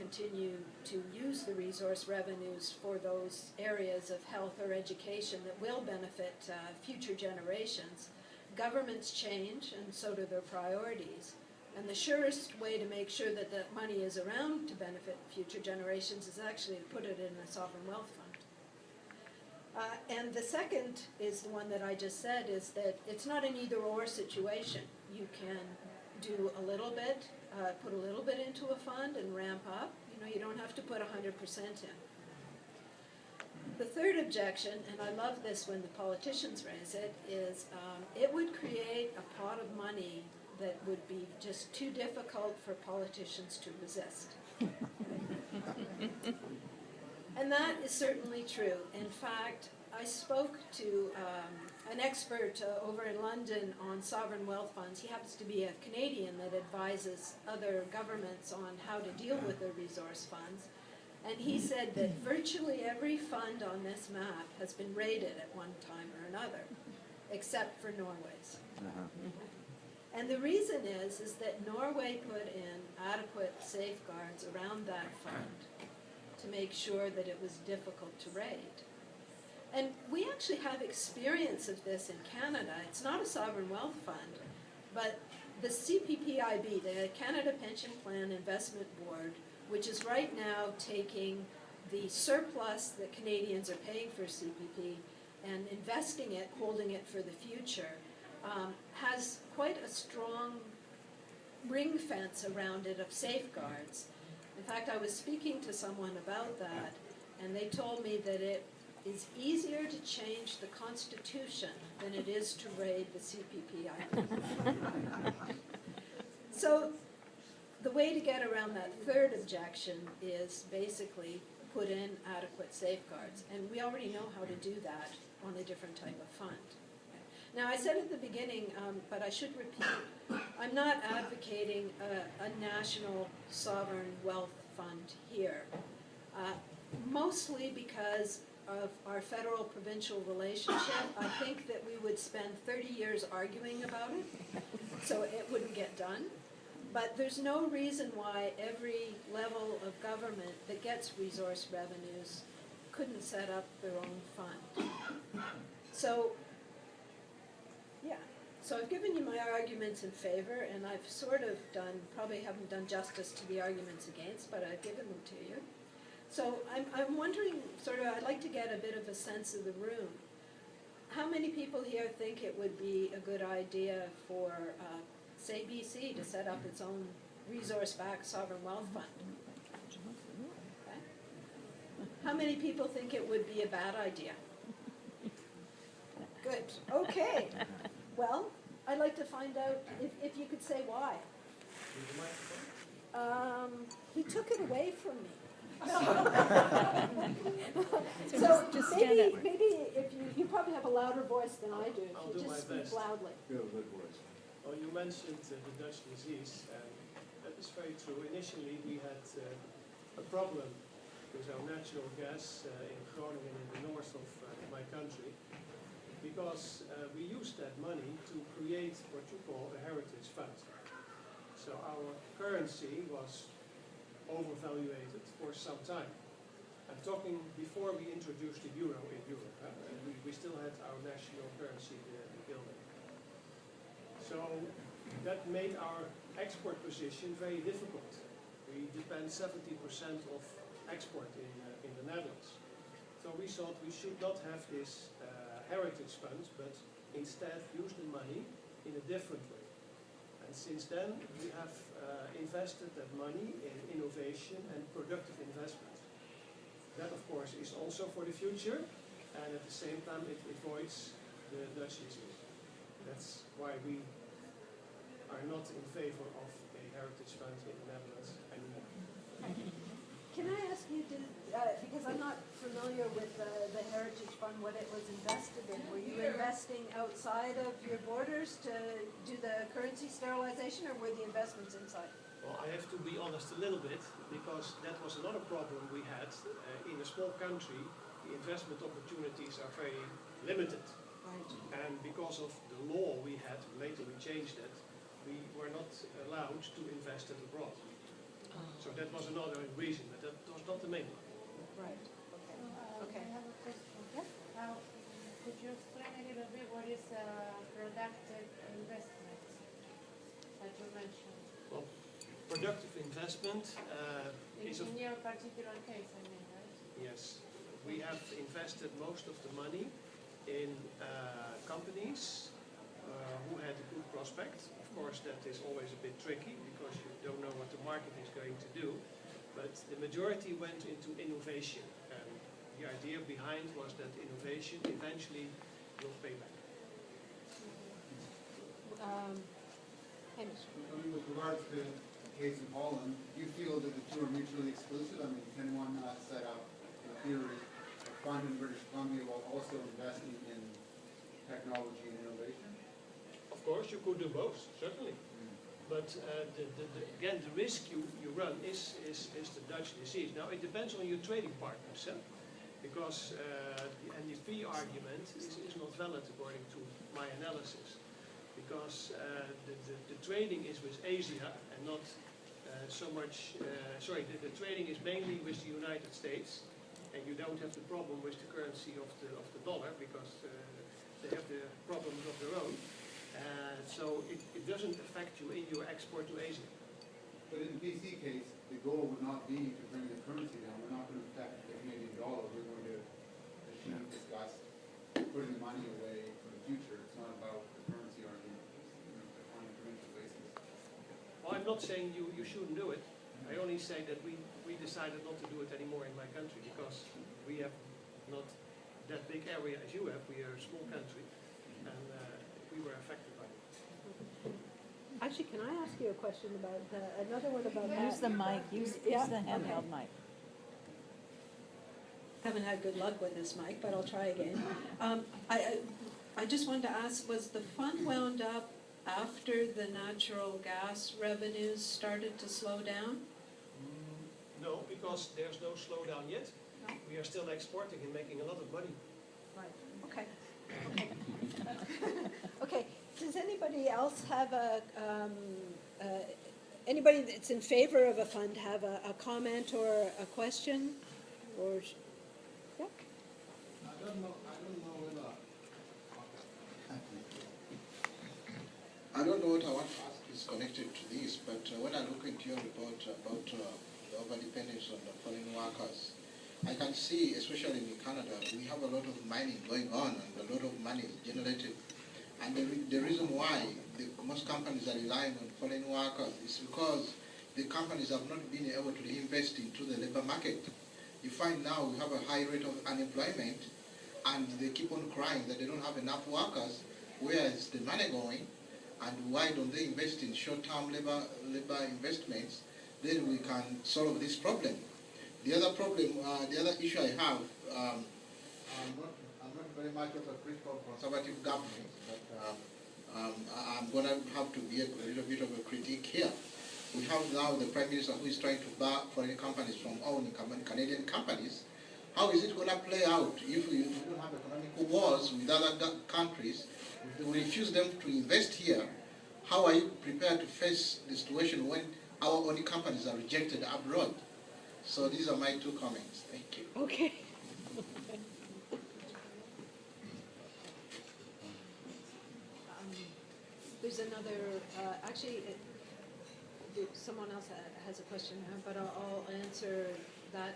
continue to use the resource revenues for those areas of health or education that will benefit future generations. Governments change, and so do their priorities. And the surest way to make sure that that money is around to benefit future generations is actually to put it in a sovereign wealth fund. And the second is the one that I just said, is that it's not an either-or situation. You can do a little bit, put a little bit into a fund and ramp up. You know, you don't have to put 100% in. The third objection, and I love this when the politicians raise it, is it would create a pot of money that would be just too difficult for politicians to resist. And that is certainly true. In fact, I spoke to an expert over in London on sovereign wealth funds. He happens to be a Canadian that advises other governments on how to deal with their resource funds. And he said that virtually every fund on this map has been raided at one time or another, except for Norway's. And the reason is that Norway put in adequate safeguards around that fund to make sure that it was difficult to raid. And we actually have experience of this in Canada. It's not a sovereign wealth fund, but the CPPIB, the Canada Pension Plan Investment Board, which is right now taking the surplus that Canadians are paying for CPP and investing it, holding it for the future, has quite a strong ring fence around it of safeguards. In fact, I was speaking to someone about that, and they told me that it is easier to change the Constitution than it is to raid the CPPIB. So the way to get around that third objection is basically put in adequate safeguards. And we already know how to do that on a different type of fund. Now, I said at the beginning, but I should repeat, I'm not advocating a national sovereign wealth fund here, mostly because of our federal-provincial relationship. I think that we would spend 30 years arguing about it, so it wouldn't get done. But there's no reason why every level of government that gets resource revenues couldn't set up their own fund. So, yeah. So I've given you my arguments in favor, and I've sort of done, probably haven't done justice to the arguments against, but I've given them to you. So I'm wondering, sort of, I'd like to get a bit of a sense of the room. How many people here think it would be a good idea for, say, BC to set up its own resource-backed sovereign wealth fund? Okay. How many people think it would be a bad idea? Good. Okay. Well, I'd like to find out if you could say why. He took it away from me. So maybe if you probably have a louder voice than I do. If you just speak loudly. You have a good voice. Well, you mentioned the Dutch disease, and that is very true. Initially, we had a problem with our natural gas in Groningen in the north of my country, because we used that money to create what you call a heritage fund. So our currency was overvaluated for some time. I'm talking before we introduced the euro in Europe. We still had our national currency building. So that made our export position very difficult. We depend 70% of export in the Netherlands. So we thought we should not have this heritage fund, but instead use the money in a different way. And since then, we have invested that money in innovation and productive investment. That, of course, is also for the future, and at the same time, it avoids the Dutch disease. That's why we are not in favor of a heritage fund in the Netherlands anymore. Can I ask you, because I'm not familiar with the Heritage Fund, what it was invested in. Were you investing outside of your borders to do the currency sterilization, or were the investments inside? Well, I have to be honest a little bit, because that was another problem we had. In a small country, the investment opportunities are very limited. Right. And because of the law we had, later we changed it, we were not allowed to invest it abroad. So that was another reason, but that was not the main one. Right, okay. Okay. I have a question. Yeah. Could you explain a little bit what is productive investment that you mentioned? Well, productive investment is of In your particular case, I mean, right? yes. We have invested most of the money in companies who had a good prospect. Of course, that is always a bit tricky because you don't know what the market is going to do. But the majority went into innovation. And the idea behind was that innovation eventually will pay back. Hamish. I mean, with regards to the case in Holland, do you feel that the two are mutually exclusive? I mean, can one set up, in theory, a fund in British Columbia while also investing in technology and innovation? Of course, you could do both, certainly. But again, the risk you run is the Dutch disease. Now, it depends on your trading partners, because the NDP argument is not valid according to my analysis. Because the trading is with Asia and not so much, the trading is mainly with the United States, and you don't have the problem with the currency of the dollar because they have the problems of their own. So it doesn't affect you in your export to Asia. But in the BC case, the goal would not be to bring the currency down. We're not going to affect the Canadian dollar. We're going to, as you discussed, putting the money away for the future. It's not about the currency argument, on a provincial basis. Well, I'm not saying you shouldn't do it. I only say that we decided not to do it anymore in my country because we have not that big area as you have. We are a small country, and we were affected by it. Actually, can I ask you a question about another one about Use the mic, use the handheld mic. Haven't had good luck with this mic, but I'll try again. I just wanted to ask, was the fund wound up after the natural gas revenues started to slow down? No, because there's no slowdown yet. No. We are still exporting and making a lot of money. Right, okay. Okay, does anybody else have anybody that's in favor of a fund have a comment or a question? Or, yeah? I don't know what I want to ask is connected to this, but when I look into your report about the overdependence on the foreign workers, I can see, especially in Canada, we have a lot of mining going on and a lot of money generated. And the reason why most companies are relying on foreign workers is because the companies have not been able to reinvest into the labor market. You find now we have a high rate of unemployment, and they keep on crying that they don't have enough workers. Where is the money going? And why don't they invest in short-term labor investments? Then we can solve this problem. The other problem, the other issue I have, I'm not very much of a critical conservative government, but I'm going to have to be a little bit of a critique here. We have now the Prime Minister who is trying to bar foreign companies from owning Canadian companies. How is it going to play out if we don't have economic wars with other countries? If we refuse them to invest here, how are you prepared to face the situation when our own companies are rejected abroad? So these are my two comments. Thank you. Okay. There's another, someone else has a question, but I'll answer that.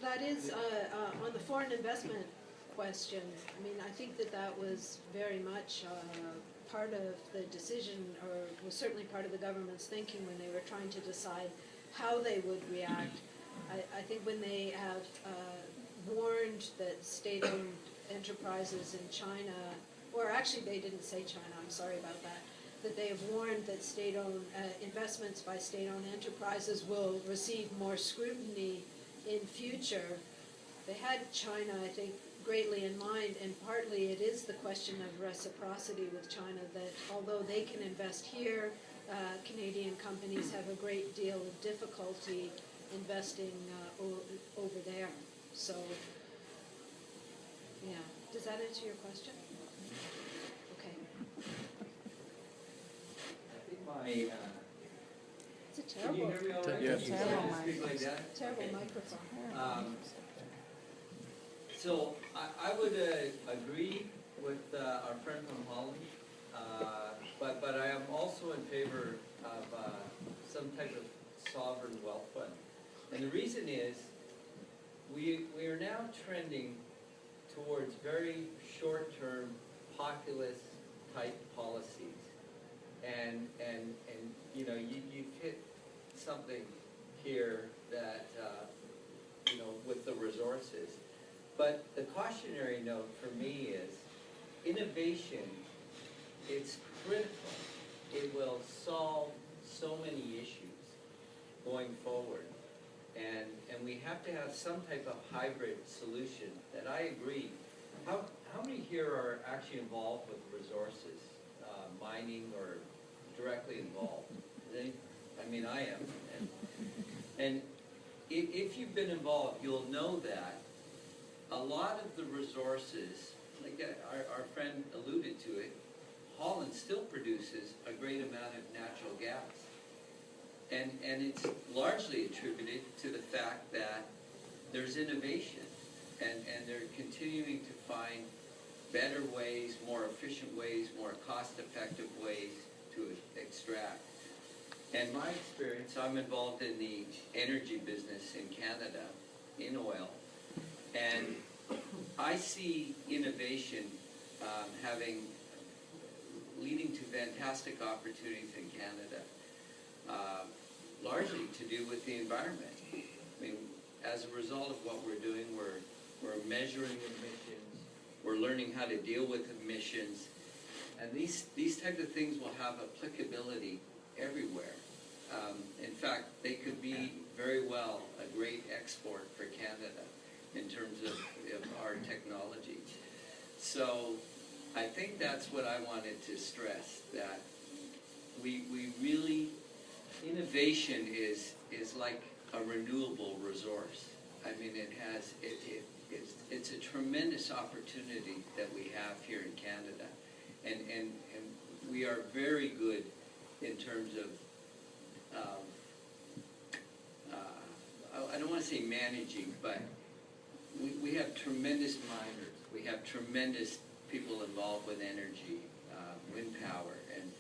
That is on the foreign investment question. I mean, I think that was very much part of the decision, or was certainly part of the government's thinking when they were trying to decide how they would react. I think when they have warned that state-owned enterprises in China, or actually they didn't say China, I'm sorry about that they have warned that state-owned investments by state-owned enterprises will receive more scrutiny in future. They had China, I think, greatly in mind, and partly it is the question of reciprocity with China, that although they can invest here, Canadian companies have a great deal of difficulty investing over there. So, yeah. Does that answer your question? Okay. I think my Is it Can you hear me all right? Yeah. Can you Terrible speak like that? Terrible microphone. So I would agree with our friend from Holland, but I am also in favor of some type of sovereign wealth fund. And the reason is we are now trending towards very short-term populist type policies. And you know, you've hit something here that, you know, with the resources. But the cautionary note for me is innovation, it's critical. It will solve so many issues going forward. And we have to have some type of hybrid solution that I agree. How many here are actually involved with resources, mining or directly involved? I mean, I am. And if you've been involved, you'll know that a lot of the resources, like our friend alluded to it, Holland still produces a great amount of natural gas. And it's largely attributed to the fact that there's innovation and they're continuing to find better ways, more efficient ways, more cost-effective ways to extract. And my experience, I'm involved in the energy business in Canada, in oil, and I see innovation leading to fantastic opportunities in Canada, largely to do with the environment. I mean, as a result of what we're doing, we're measuring emissions, we're learning how to deal with emissions, and these types of things will have applicability everywhere. In fact, they could be very well a great export for Canada in terms of our technology. So I think that's what I wanted to stress, that we really, innovation is like a renewable resource. I mean, it's a tremendous opportunity that we have here in Canada. And we are very good in terms of, I don't want to say managing, but we have tremendous miners. We have tremendous people involved with energy, wind power, and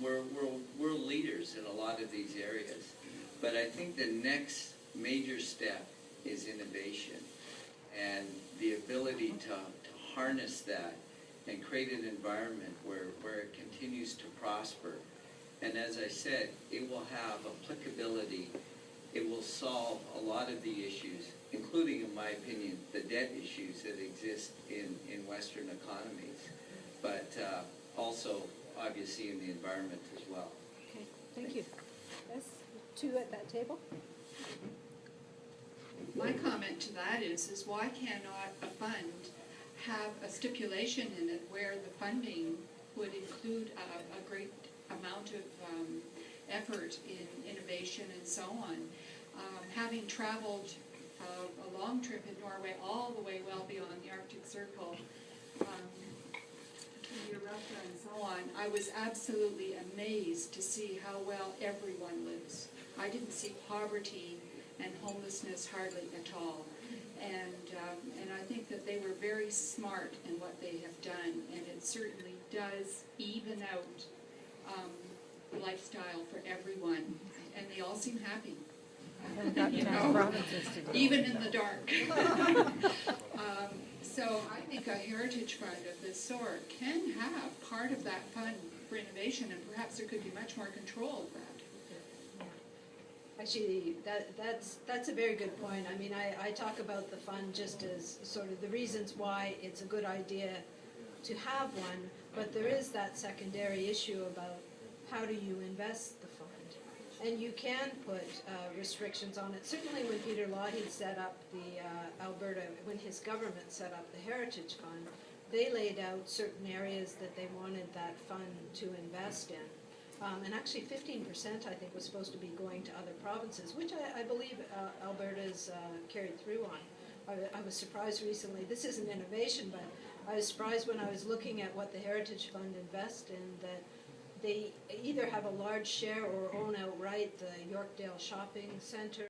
we're leaders in a lot of these areas. But I think the next major step is innovation and the ability to harness that and create an environment where it continues to prosper. And as I said, it will have applicability. It will solve a lot of the issues, including, in my opinion, the debt issues that exist in Western economies, but also, obviously, in the environment as well. Okay, thank you. Yes, two at that table. My comment to that is why cannot a fund have a stipulation in it where the funding would include a great amount of effort in innovation and so on. Having traveled a long trip in Norway, all the way well beyond the Arctic Circle, to Russia and so on, I was absolutely amazed to see how well everyone lives. I didn't see poverty and homelessness hardly at all. And I think that they were very smart in what they have done, and it certainly does even out lifestyle for everyone, and they all seem happy. You know, even in the dark. So I think a heritage fund of this sort can have part of that fund for innovation, and perhaps there could be much more control of that. Actually, that's a very good point. I mean, I talk about the fund just as sort of the reasons why it's a good idea to have one, but there is that secondary issue about how do you invest the fund. And you can put restrictions on it. Certainly when Peter Lougheed set up the Alberta, when his government set up the Heritage Fund, they laid out certain areas that they wanted that fund to invest in. And actually 15% I think was supposed to be going to other provinces, which I believe Alberta's carried through on. I was surprised recently, this isn't innovation, but I was surprised when I was looking at what the Heritage Fund invests in that they either have a large share or own outright the Yorkdale Shopping Centre